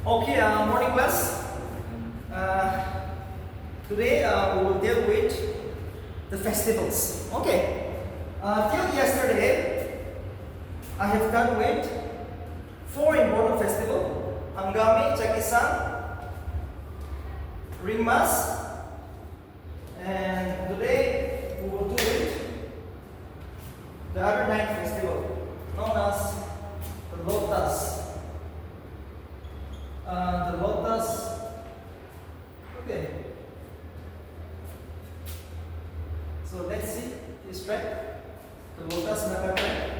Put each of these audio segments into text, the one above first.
Okay, morning class. Today we will deal with the festivals. Okay, till yesterday I have done with 4 important festivals: Angami, Chakisan, Ringmas, and today we will do it the other 9 festival known as the Lotas. The Lotas. Okay. So let's see this track. The Lotas Nagaland.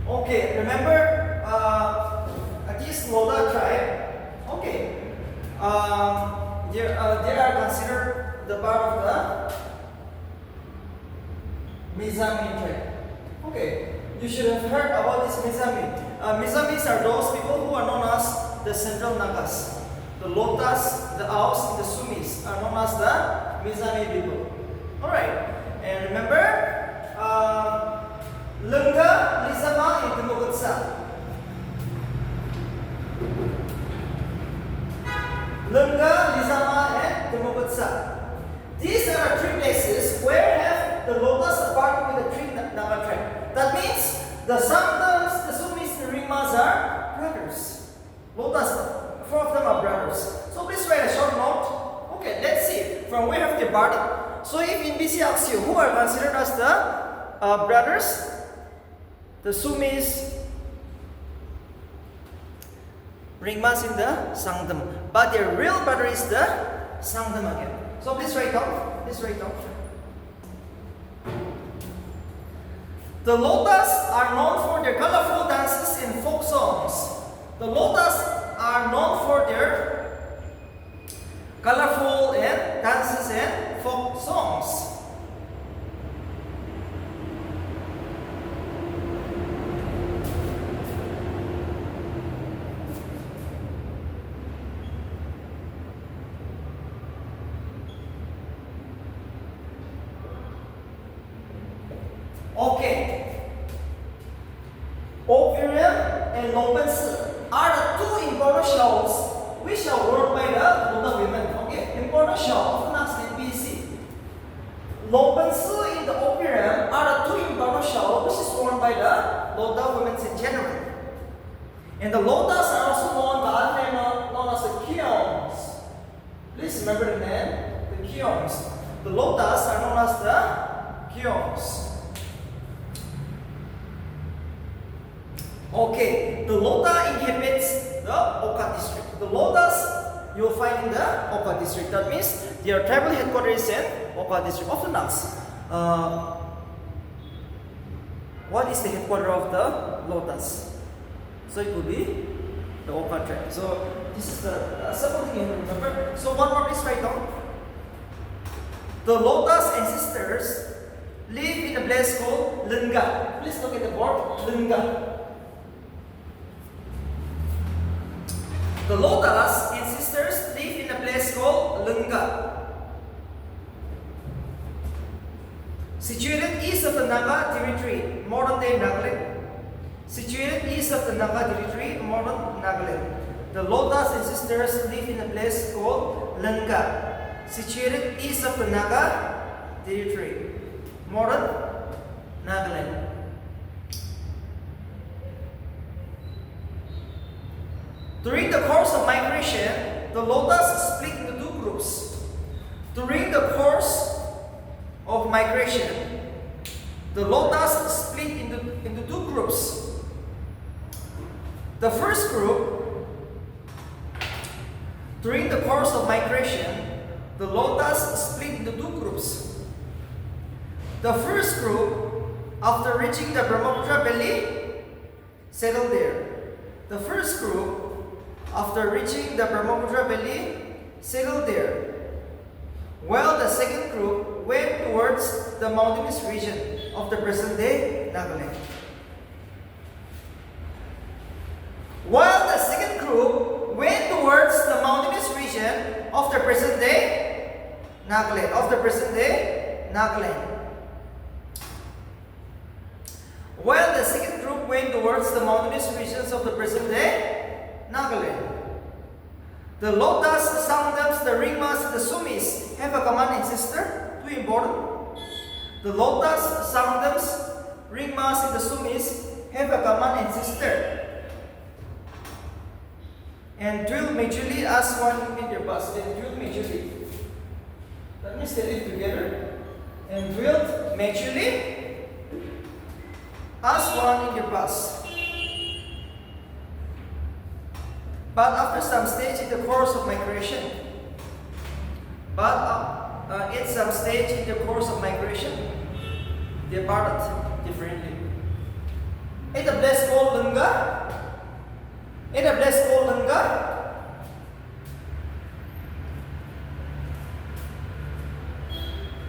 Okay, remember this Lota tribe. Okay, they are considered the part of the Mizami tribe. Okay, you should have heard about this Mizami. Mizamis are those people who are known as the Central Nagas. The Lotas, the Aus, and the Sumis are known as the Mizami people. Alright, and remember, Lengga, Lizama, and Demogutsa. Lengga, Lizama, and Demogutsa. These are 3 places where have the Lotas apart with the 3 Naga tribe. That means the Santans, the Sumis, and Ringmas are brothers. Lotas, 4 of them are brothers. So please write a short note. Okay, let's see from where have they parted. So if in BC asks you who are considered as the brothers, the Sumis, Ringmas in the Sangdam, but their real brother is the Sangdam again. So please write down. Please write down. The Lotas are known for their colorful dances and folk songs. The Lotas are known for their colorful and dances and folk songs. Okay. Operium and Lopensu are the 2 important shows which are worn by the Lota women. Okay, important show of Naxx and BC. Lopensu in the Operium are the 2 important shows which is worn by the Lota women in general. And the Lotas are also known by the name known as the Kyons. Please remember the name, the Kyons. The Lotas are known as the Kyons. Okay, the Lota inhabits the Oka district. The Lotas you will find in the Oka district. That means their tribal headquarters is in Oka district. Often asked, what is the headquarters of the Lotas? So it would be the Oka tribe. So this is the simple thing you remember. So one more please write down. The Lotas ancestors live in a place called Lengga. Please look at the board. Lengga. The Lotas ancestors live in a place called Lengga, situated east of the Naga territory, modern-day Nagaland. Situated east of the Naga territory, modern Nagaland. The Lotas ancestors live in a place called Lengga, situated east of the Naga territory, modern Nagaland. During the course of migration, the Lotas split into 2 groups. During the course of migration, the Lotas split into two groups. The first group, during the course of migration, the Lotas split into two groups. The first group, after reaching the Brahmaputra Valley, settled there. The first group, after reaching the Brahmaputra Valley, settled there. While the second group went towards the mountainous region of the present-day Nagaland. While the second group went towards the mountainous region of the present-day Nagaland. While the second group went towards the mountainous regions of the present-day Nagaland. The Lotas, Sangdams, the Ringmas, the Sumis have a common ancestor. Too important. The Lotas, Sangdams, Ringmas, and the Sumis have a common ancestor. And drilled majorly as one in their past. And drilled majorly. That means they live together. And drilled majorly as one in their past. But after some stage in the course of migration, they parted differently. In the place called Lunga,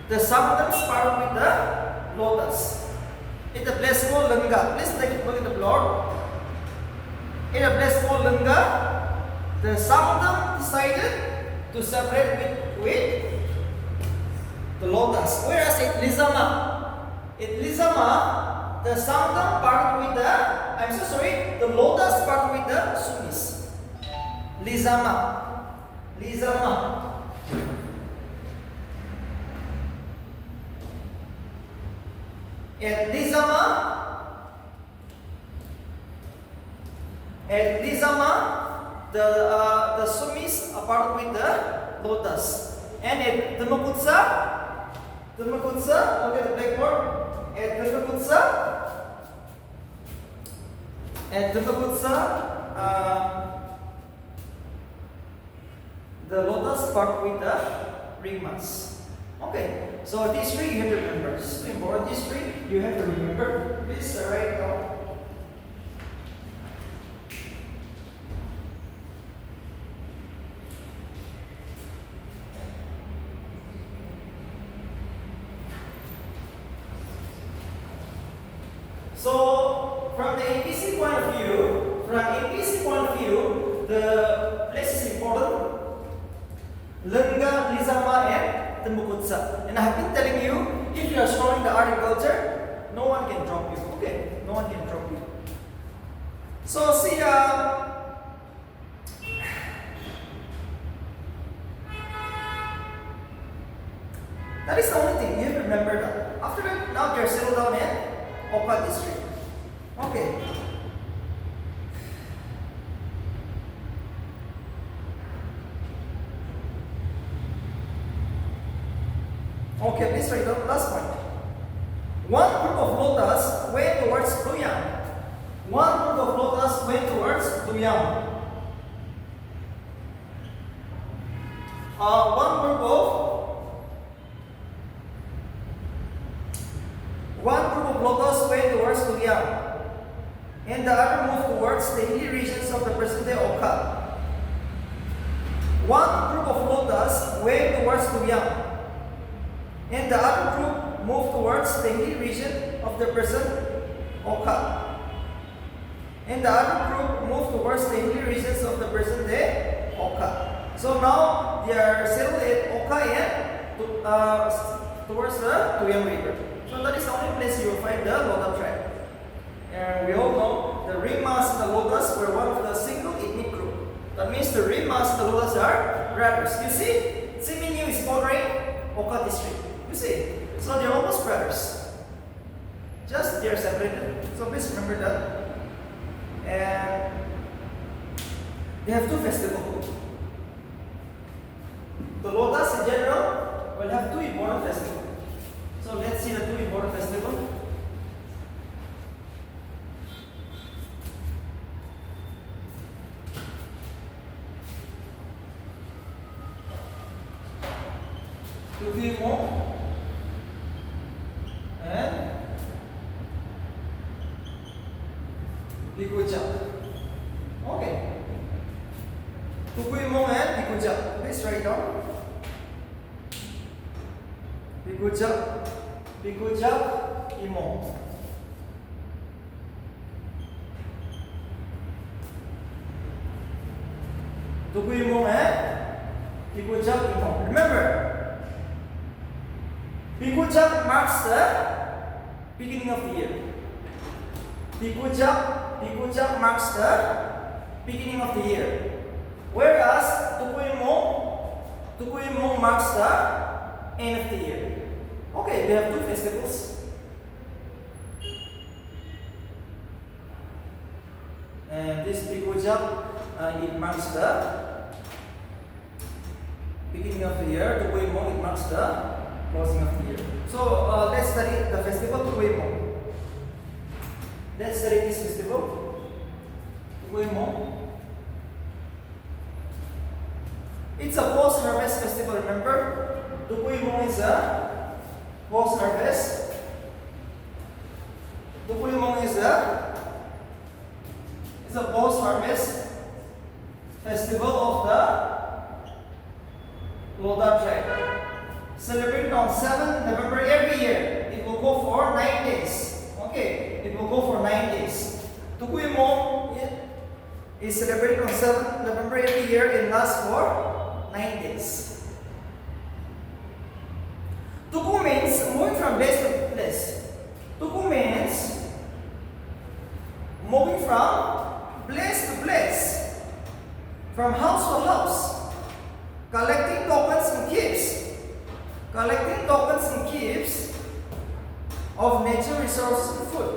the Sangdams parted with the Lotas. In the place called Lunga, please take a look at the plot. In a place called Lunga, the Sangdam decided to separate with the Lotas. Whereas at Lizama, the Sangdam parted with the Lotas parted with the Sumis. Lizama. At Lizama, the Sumis are parted with the Lotas. And at Dhammakutsa, look at the blackboard. At Dhammakutsa, the Lotas part with the Ringmas. Okay, so these three you have to remember. This is important. These three you have to remember. Please write down. So, from the APC point of view, the place is important. Lunga, Lizama, and Dhammakutsa. And I have been telling you, if you are strong in the art and culture, no one can drop you. Okay, no one can drop you. So, see, that is the only thing you have to remember that. After that, now they are settled down in Oka district. Okay. Okay, please write down last point. One group of Lotas went towards Luyang. One group of Lotas went towards Luyang, and the other moved towards the hilly regions of the present-day Oka. One group of Lotas went towards Luyang, and the other group moved towards the hilly region of the present Oka. And the other group moved towards the hilly regions of the present-day Oka. So now they are settled at Oka and towards the Tuyang River. So that is the only place you will find the Lota tribe. And we all know the Ringmas and the Lotas were one of the single ethnic group. That means the Ringmas and the Lotas are brothers. You see, Siminyu is bordering Oka district. You see, so they're almost brothers. Just they are separated. So please remember that. And they have two festivals. The Lotas in general will have two important festivals. So let's see the two important festivals. Tokhu Emong and Bikuja. Okay. Tokhu Emong and Bikuja. Please write down. Bikuja, Emong. Tokhu Emong and Bikuja, Emong. Remember, Bikuja marks the beginning of the year. Bikuja marks the beginning of the year. Whereas Tokhu Emong marks the end of the year. Okay, we have two festivals. And this Bikuja, it marks the beginning of the year. Tokhu Emong, it marks the closing of the year. So let's study the festival Tokhu Emong. Let's study this festival Tokhu Emong. It's a post-harvest festival, remember? Tokhu Emong is a post-harvest. Tokhu Emong is a post-harvest festival of the Lota tribe. Celebrated on 7th November every year. It will go for 9 days. Okay, it will go for 9 days. Tokhu Emong is celebrated on 7th November every year and lasts for 9 days. Tokhu means moving from place to place. Tokhu means moving from place to place, from house to house, collecting tokens and gifts. Collecting tokens and gifts of nature resources and food.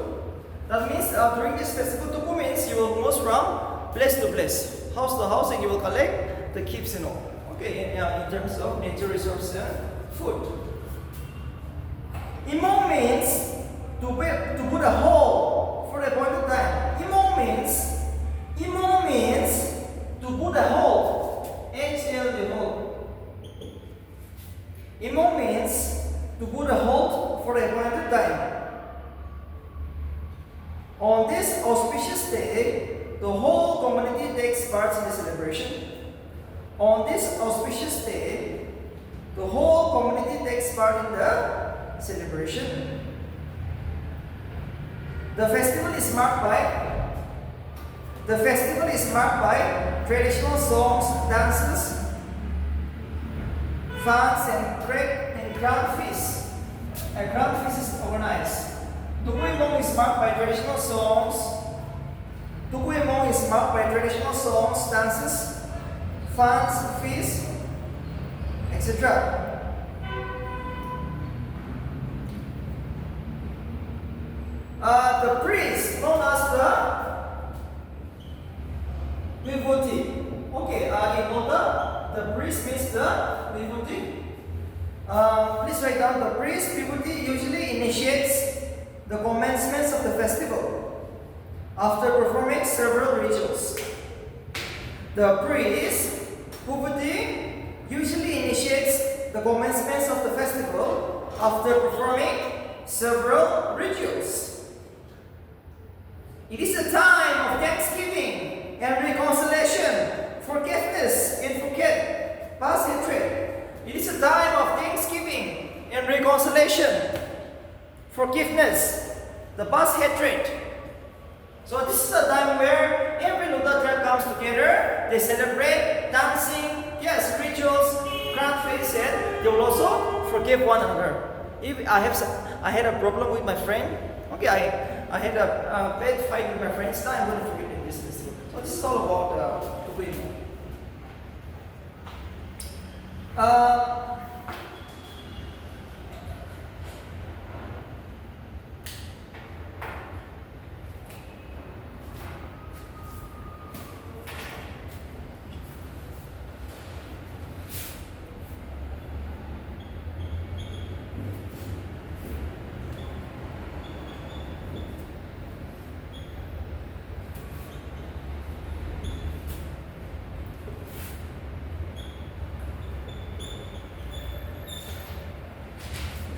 That means during this festival, Tokhu means you will move from place to place, house to house, and you will collect the gifts and all. Okay, in terms of nature resources and food. Emong means to put a hole for a point of time. Emong means to put a hole. H-L-E, hole. Emong means to put a halt for a point of time. On this auspicious day, the whole community takes part in the celebration. On this auspicious day, the whole community takes part in the celebration. The festival is marked by traditional songs, dances, fans, and grand feast. A grand feast is organized. Tokhu Emong is marked by traditional songs. Tokhu Emong is marked by traditional songs, dances, fans, feasts, etc. The priest known as the Vibhuti. Okay, in Lota, the priest means the Vibhuti. Please write down, the priest Vibhuti usually initiates the commencements of the festival after performing several rituals. The priest Vibhuti usually initiates the commencements of the festival after performing several rituals. It is a time of thanksgiving and reconciliation, forgiveness and forget past hatred. It is a time of thanksgiving and reconciliation, forgiveness, the past hatred. So this is a time where every Lota tribe comes together. They celebrate, dancing, yes, rituals, grand feasts, and they will also forgive one another. If I had a problem with my friend, okay, I had a bad fight with my friends, now I'm going to forgive him this. So this is all about Tokhu Emong.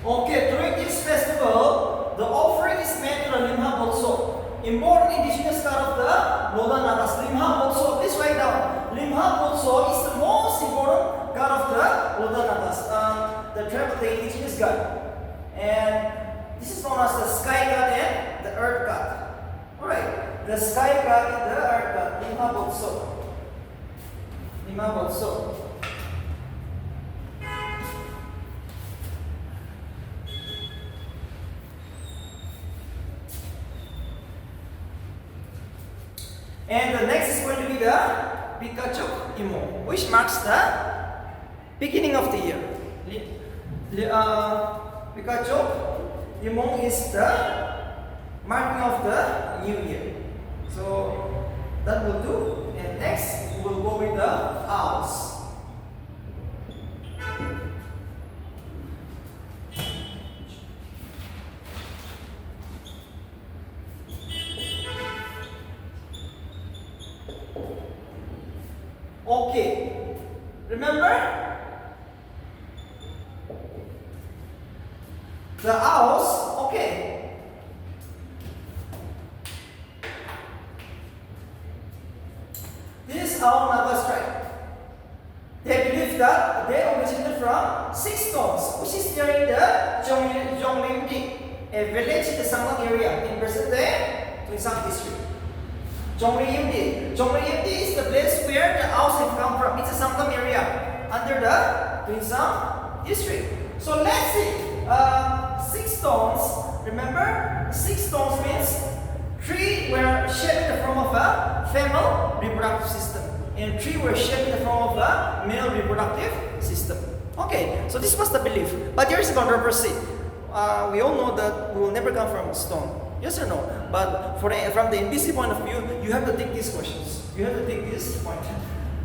Okay, during this festival, the offering is made to the Limha Botso. Important indigenous god of the Lota Nagas. Limha Botso, please write down. Limha Botso is the most important god of the Lota Nagas. The tribe of the indigenous god. And this is known as the sky god and the earth god. Alright, the sky god and the earth god. Limha Botso. Limha Botso. And the next is going to be the Tokhu Emong, which marks the beginning of the year. Tokhu Emong is the marking of the new year. So that will do. And next we will go with the owls. Okay, remember the owls. Okay, this is owl Naga tribe. They believe that they originated from 6 stones, which is near in the Zong, a village in the Sanglang area in present day Tuisang district. Zhongyimdi is the place where the owls have come from. It's a Sanglam area under the Tuisang district. So let's see. 6 stones. Remember, 6 stones means 3 were shaped in the form of a female reproductive system, and 3 were shaped in the form of a male reproductive system. Okay, so this was the belief. But there is a controversy. We all know that we will never come from stone. Yes or no? But from the NBC point of view, you have to take these questions. You have to take this point.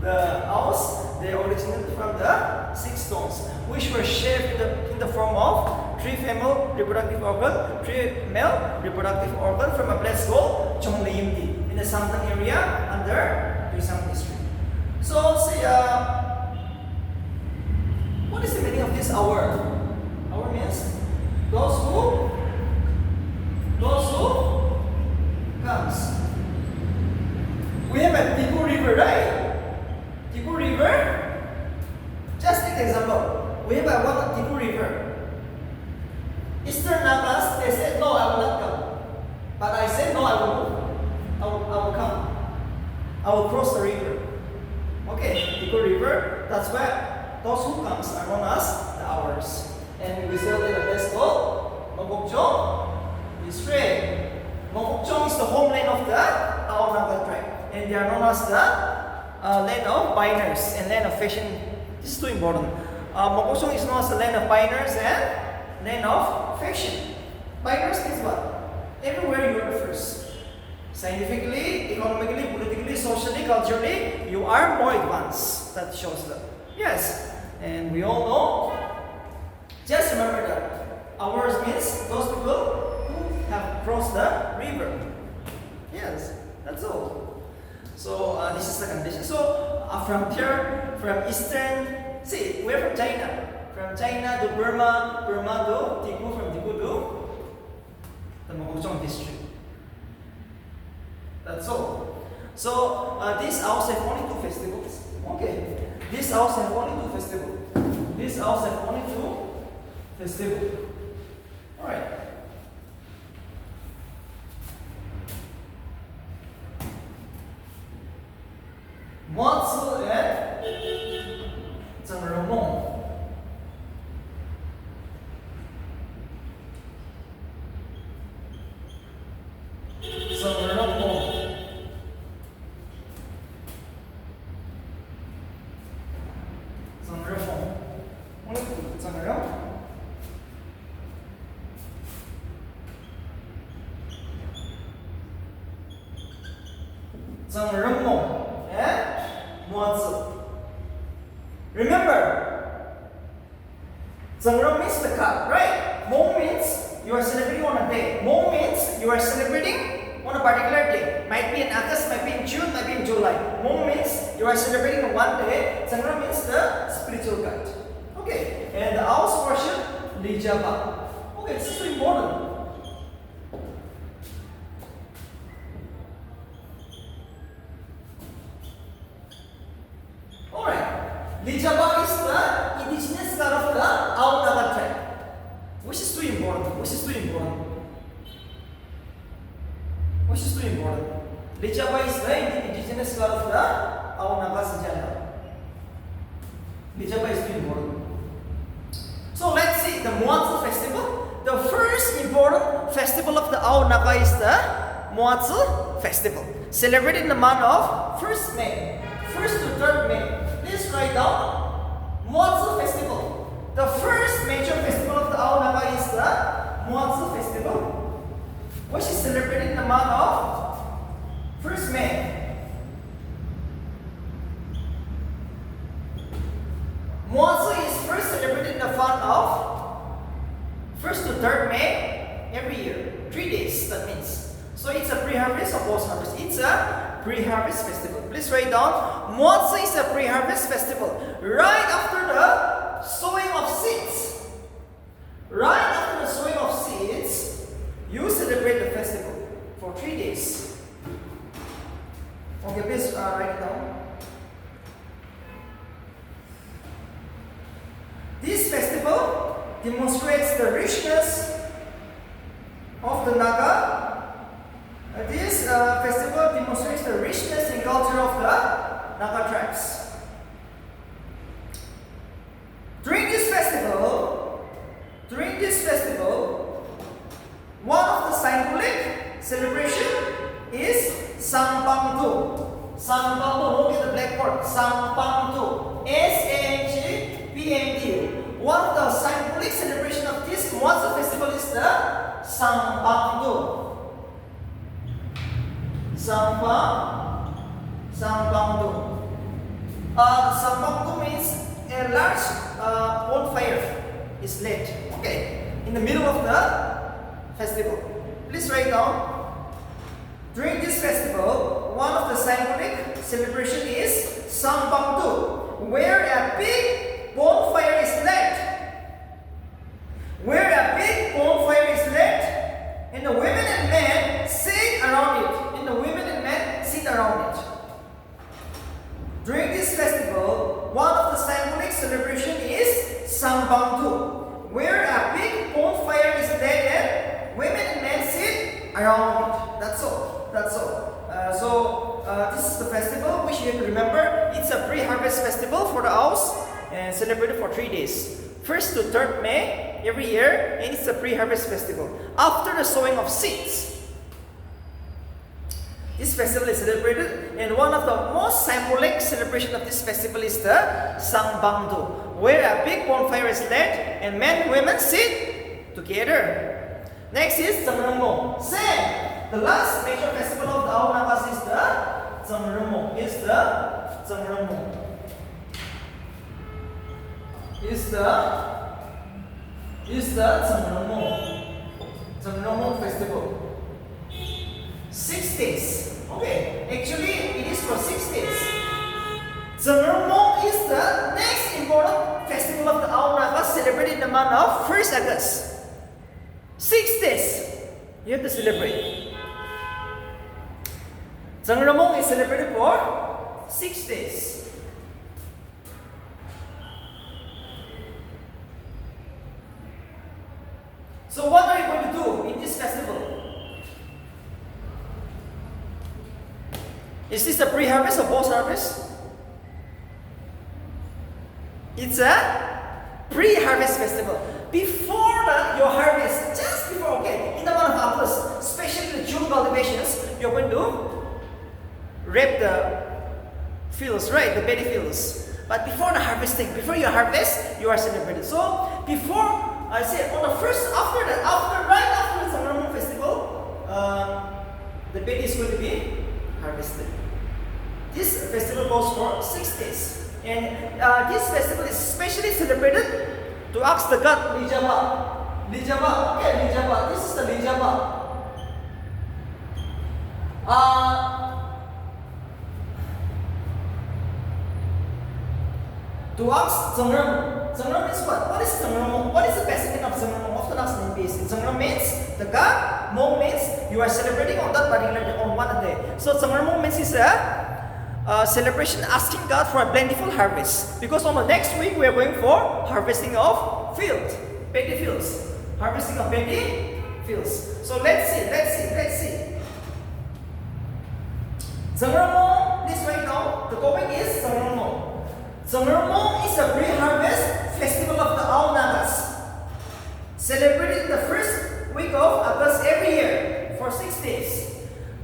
The owls, they originated from the 6 stones, which were shaped in the form of 3 female reproductive organ, 3 male reproductive organ from a place called Zhongyimdi in the Sanglang area under Tuisang district. So, say, what is the meaning of this hour? Hour means those who comes. We have a Tokhu River, right? Tokhu River. Just take example. We have a Tokhu River. Eastern Nagas, they said, no, I will not come. But I said, no, I will move. I will come. I will cross the river. Okay, Tokhu River. That's where those who comes are known as the hours. And we said that the place called Nagaland district. Moatsu is the homeland of the Nagaland tribe, and they are known as the land of pioneers and land of fashion. This is too important. Moatsu is known as the land of pioneers and land of fashion. Pioneers means what? Everywhere you are the first. Scientifically, economically, politically, socially, culturally, you are more advanced. That shows that. Yes, and we all know. Just remember that. Ours means those people have crossed the river. Yes, that's all. So this is the condition. So from here, from eastern, see, we're from China. From China to Burma, Burma to Tokhu, from Tokhu to the Moatsu district. That's all. So these owls have only 2 festivals. Okay. These owls have only 2 festivals. These owls have only 2 festivals. Alright. Moatsu and Zong. Zong and Moatsu. Remember, Zong means the cup, right? Mong means you are celebrating on a day. Mong means you are celebrating on a particular day. Might be in August, might be in June, might be in July. Mong means you are celebrating on one day. Zong means the spiritual god. Okay, and the owls worship Lijaba. Okay, this is so important. Alright. Lijaba is the indigenous god of the Ao Naga tribe. Which is too important. Which is too important. Which is too important. Lijaba is the indigenous god of the Ao Naga Sejana. Lijaba is too important. So let's see the Moatsu festival. The first important festival of the Ao Naga is the Moatsu festival, celebrated in the month of 1st May, 1st to 3rd May. Please write down Moatsu festival. The first major festival of the Ao Naga is the Moatsu festival, which is celebrated in the month of 1st May. Moatsu is first celebrated in the month of 1st to 3rd May every year. 3 days, that means. So it's a pre-harvest or post-harvest. It's a pre-harvest festival. Please write down. Moatsu is a pre-harvest festival. Right after the sowing of seeds. Right after the sowing of seeds, you celebrate the festival for 3 days. Okay, please write it down. This festival demonstrates the richness of the Naga. This festival demonstrates the richness and culture of the Naga tribes. During this festival, one of the symbolic celebration is Sangbangdu. Sangbangdu, look at the blackboard. Sangbangdu. S-A-N-G-B-N-D. One of the symbolic celebration of this Moatsu festival is the Sangbangdu. Sangbangdu. Sangbangdu means a large bonfire is lit. Okay, in the middle of the festival. Please write down. During this festival, one of the symbolic celebration is Sangbangdu, where a big bonfire is lit. Where a big bonfire is lit, and the women and men sit around it. Around it. During this festival, one of the symbolic celebration is Sangbangdu, where a big bonfire is lit and women and men sit around it. That's all. This is the festival which you have to remember. It's a pre-harvest festival for the owls and celebrated for 3 days. 1st to 3rd May every year, and it's a pre-harvest festival. After the sowing of seeds, this festival is celebrated, and one of the most symbolic celebration of this festival is the Sangbangdu, where a big bonfire is lit and men and women sit together. Next is Zong. Same. The last major festival of the Ao Nagas is the Zong. Zong festival. 6 days. Okay, actually it is for 6 days. Zong is the next important festival of the Ao Naga, celebrated in the month of 1st August. 6 days you have to celebrate. Zong is celebrated for 6 days. So what are you going to do in this festival? Is this a pre-harvest or post-harvest? It's a pre-harvest festival. Before your harvest, just before, in the month of August, especially the June cultivations, you're going to reap the fields, right? The paddy fields. But before the harvesting, before your harvest, you are celebrated. So before, I said on the first, right after the Sangram festival, the paddy is going to be harvested. This festival goes for 6 days, and this festival is especially celebrated to ask the god Lijaba. This is the Lijaba. to ask Zong means what? What is Zong? What is the basic meaning of Zong? Often asked in BC. Zong means the god. Mong means you are celebrating on that particular day, on one day. So Zong means is a celebration asking God for a plentiful harvest. Because on the next week we are going for harvesting of field, paddy fields. Harvesting of paddy fields. So let's see. Zong, please write down. The topic is Zong. Zong is a pre-harvest festival of the Ao Nagas, celebrated in the first week of August every year for 6 days.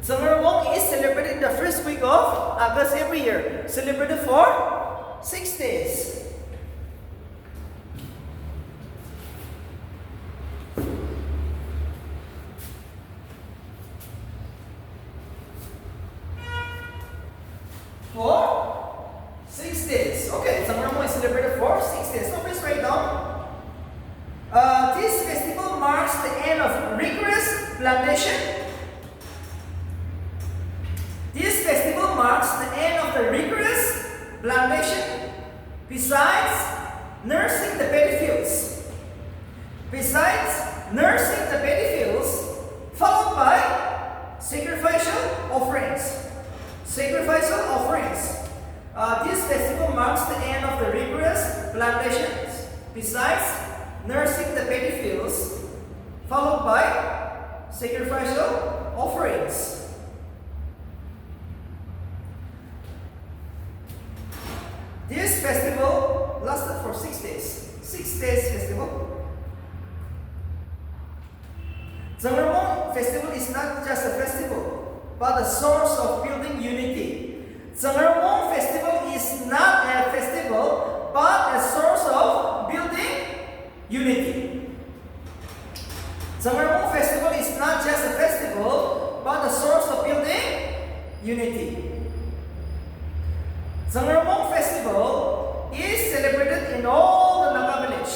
Zong is celebrated in the first week of August every year, celebrated for 6 days. For 6 days. Okay, Zong is celebrated for 6 days. So please write down. This festival marks the end of rigorous plantation. This festival marks the end of the rigorous plantation. Besides nursing the paddy fields. Followed by sacrificial offerings. This festival marks the end of the rigorous plantations. Besides nursing the paddy fields, followed by sacrificial offerings. This festival lasted for 6 days. 6 days festival. Zong festival is not just a festival, but a source of building unity. Zong festival is not a festival, but a source of building unity. Zong festival is not just a festival, but a source of building unity. Zong festival is celebrated in all the Naga village.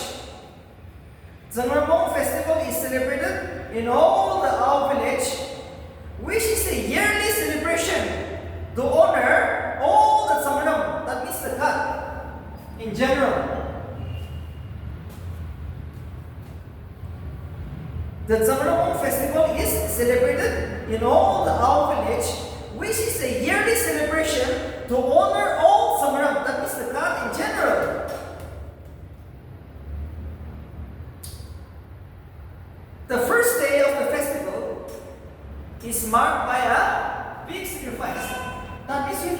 Zong festival is celebrated in all the Ao village, which is a yearly celebration to honor all the Zong, that means the god in general. The Zong festival is celebrated in all the Ao village, which is a yearly celebration to honor all Zong, that means the god in general. The first day of the festival is marked by a big sacrifice. That means you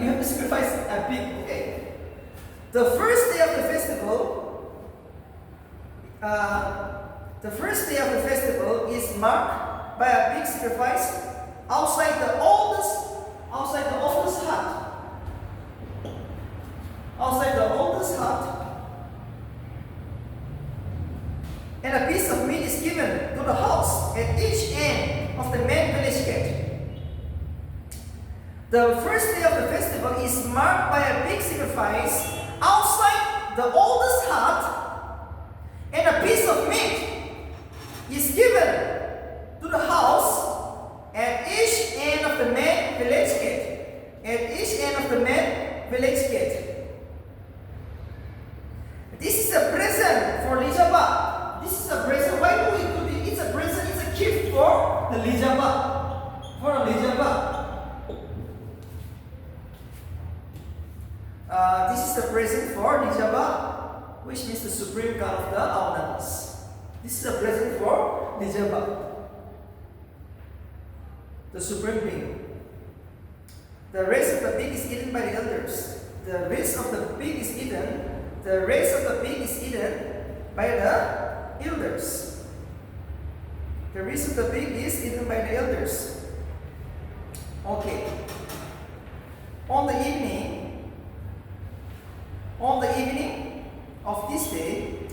have to sacrifice a pig. Okay. The first day of the festival is marked by a big sacrifice outside the oldest hut. And a piece of meat is given to the house at each end of the main village gate. The first day of the festival is marked by a big sacrifice outside the oldest hut, and a piece of meat is given to the house at each end of the main village gate. This is a present for Lijaba. This is a present. Why do we do this? It's a present. It's a gift for the Lijaba. This is the present for Lijaba, which means the supreme god of the Ao Nagas. This is a present for Lijaba, the supreme being. The rest of the pig is eaten by the elders. The rest of the pig is eaten by the elders. The rest of the pig is eaten by the elders. Okay. On the evening of this day,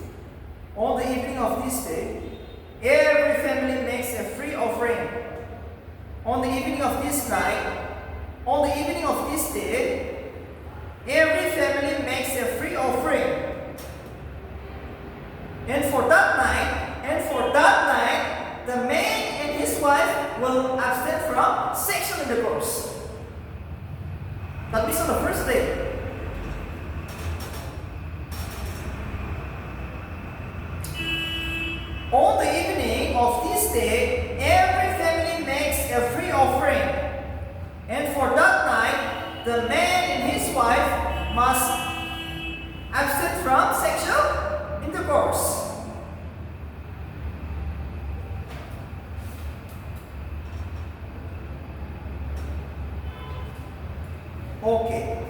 every family makes a free offering. On the evening of this day, every family makes a free offering. And for that night, the man and his wife will abstain from sexual intercourse. That means on the first day. this day, every family makes a free offering. And for that night, the man and his wife must abstain from sexual intercourse. Okay.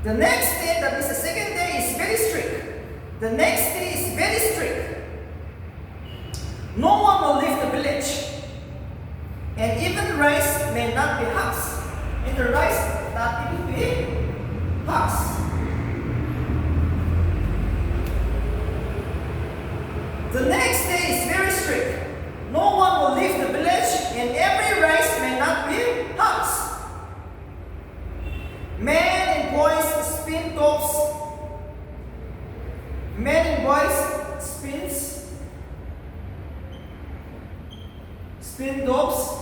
The next day, that means the second day, is very strict. The next day is very strict. No one will leave the village. And even rice may not be husked. And the rice not even be husked. The next day is very strict. No one will leave the village, and every rice may not be husked. Men and boys spin tops. Men and boys spin tops.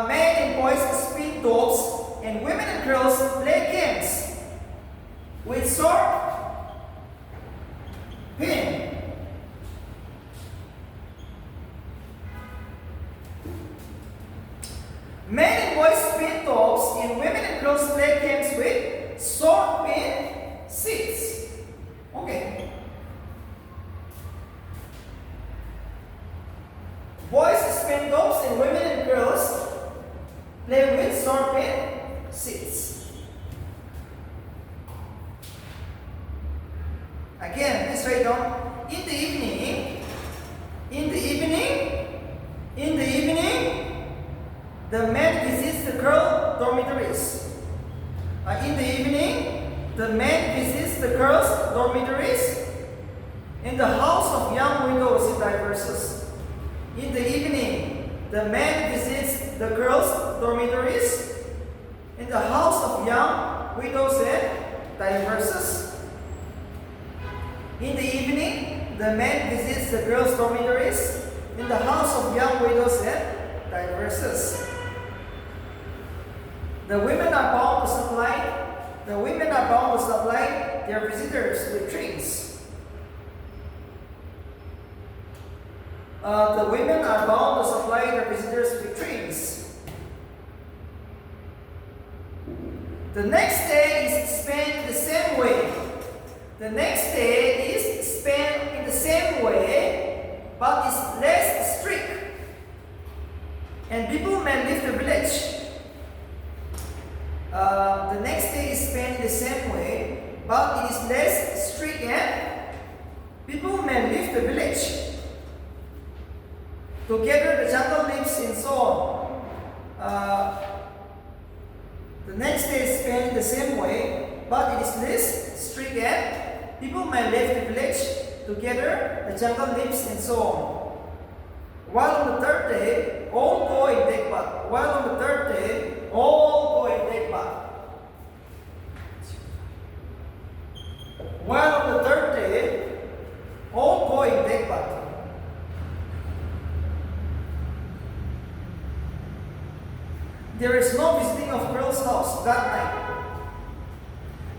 Men and boys spin tops, and women and girls play games with sword, pin. Men and boys spin tops, and women and girls play games with sword, pin, seats. Okay. Boys spin tops, and women and girls play with sword, pin, seats. Again, please write down. In the evening, the man visits the girl dormitories. In the evening, the man visits the girls' dormitories. In the house of young widows, it diverses. In the evening, the man visits the girls' dormitories. In the house of young widows, it diverses. In the evening, the man visits the girls' dormitories. In the house of young widows, it diverses. The women are bound to supply their visitors with drinks. The women are bound to supply their visitors with drinks. The next day is spent the same way. The next day is spent in the same way, but is less strict. And people may leave the village. The next day is spent in the same way, but it is less strict, and people may leave the village. Together the jungle lives and so on. The next day is spent in the same way, but it is less strict, and people may leave the village. Together the jungle lives and so on. While on the third day, all go and take bath. While on the third day, all go and take bath. While on the third day, all go and take bath. There is no visiting of girl's house that night.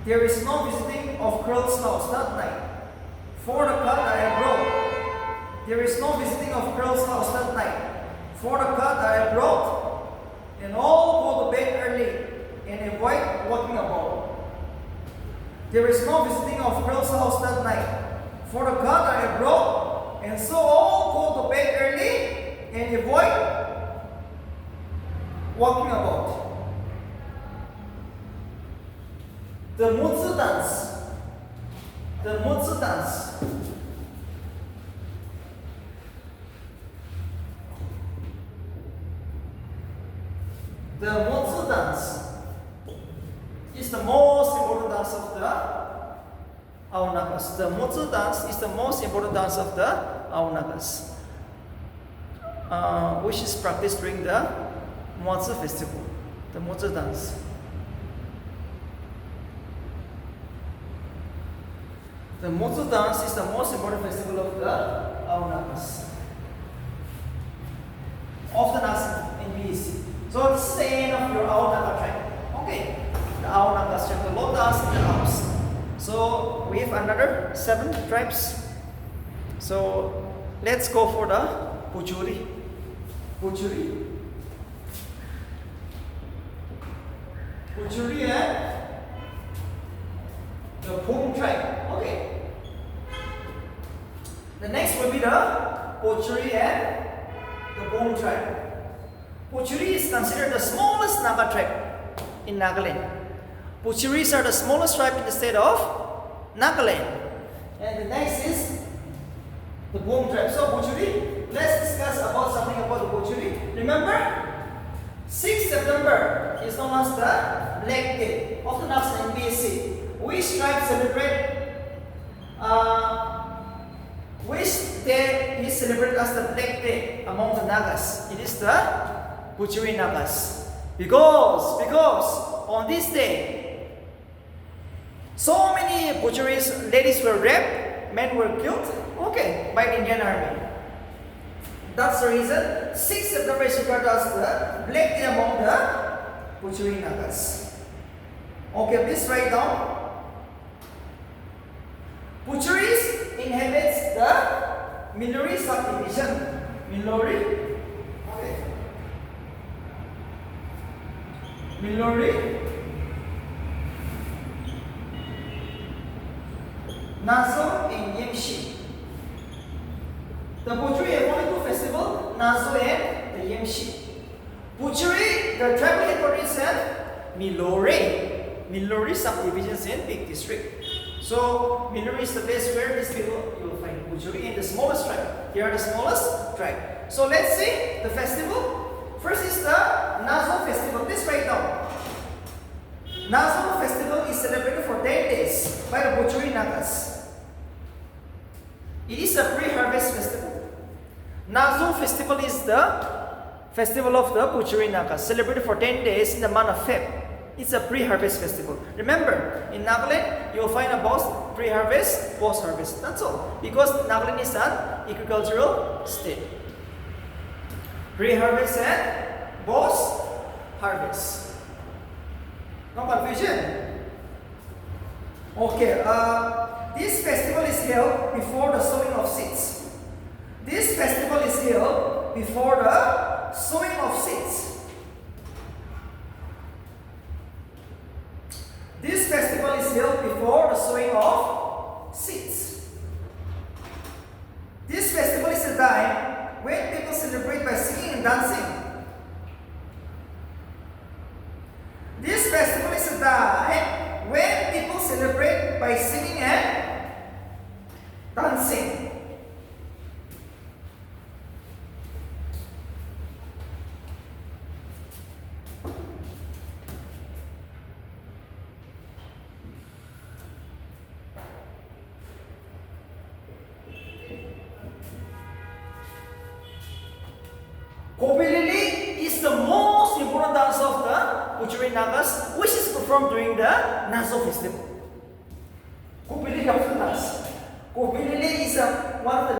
There is no visiting of girl's house that night. For the cut I have brought. There is no visiting of girl's house that night. For the cut I have brought. And all go to bed early and avoid walking about. There is no visiting of girl's house that night. For the cut I have brought. And so all go to bed early and avoid walking about. The Moatsu dance. The Moatsu dance. The Moatsu dance is the most important dance of the Aunagas. The Moatsu dance is the most important dance of the Aunagas, which is practiced during the Moatsu festival. The Moatsu dance. The Moatsu dance is the most important festival of the Aunagas. Often asked in BEC. So this is the end of your Aunaga tribe. Okay. The Aunagas tribe, the Lotas in the house. So we have another 7 tribes So let's go for the Puchuri. Puchuri. Puchuri and the Pung tribe. Okay. The next will be the Puchuri and the Pung tribe. Puchuri is considered the smallest Naga tribe in Nagaland. Puchuris are the smallest tribe in the state of Nagaland. And the next is the Pung tribe. So Puchuri, let's discuss about something about the Puchuri. Remember, 6th September is known as the Black Day, often asked in BSc. Which tribe celebrate? Which day is celebrated as the Black Day among the Nagas? It is the Puchuri Nagas. Because on this day, so many Puchuris, ladies were raped, men were killed, by the Indian army. That's the reason 6th September is regarded as the Black Day among the Puchuri Nagas. Okay, please write down. Puchuris inhabits the Milori subdivision. Milori. Okay. Milori. Nazo and Yemshi. The Puchuri have only two festivals, Nazo and the Yemshi. Puchuri, the tribal headquarters is at Milori. Milori subdivisions in Peak District. So Milori is the place where these people you will find Puchuri and the smallest tribe. They are the smallest tribe. So let's see the festival. First is the Nazo festival. Please write down. Nazo festival is celebrated for 10 days by the Puchuri Nagas. It is a pre-harvest festival. Nazo festival is the festival of the Puchuri Nagas, celebrated for 10 days in the month of Feb. It's a pre-harvest festival. Remember, in Nagaland, you will find a both pre-harvest, post-harvest. That's all. Because Nagaland is an agricultural state. Pre-harvest and post-harvest. No confusion? Okay, this festival is held before the sowing of seeds. This festival is held before the sowing of seeds. This festival is held before the sowing of seeds. This festival is a time when people celebrate by singing and dancing. This festival is a time when people celebrate by singing and dancing. Kopilili is the most important dance of the Puchuri Nagas, which is performed during the Nazo festival. Kopilili of the dance. Kopilili is one of the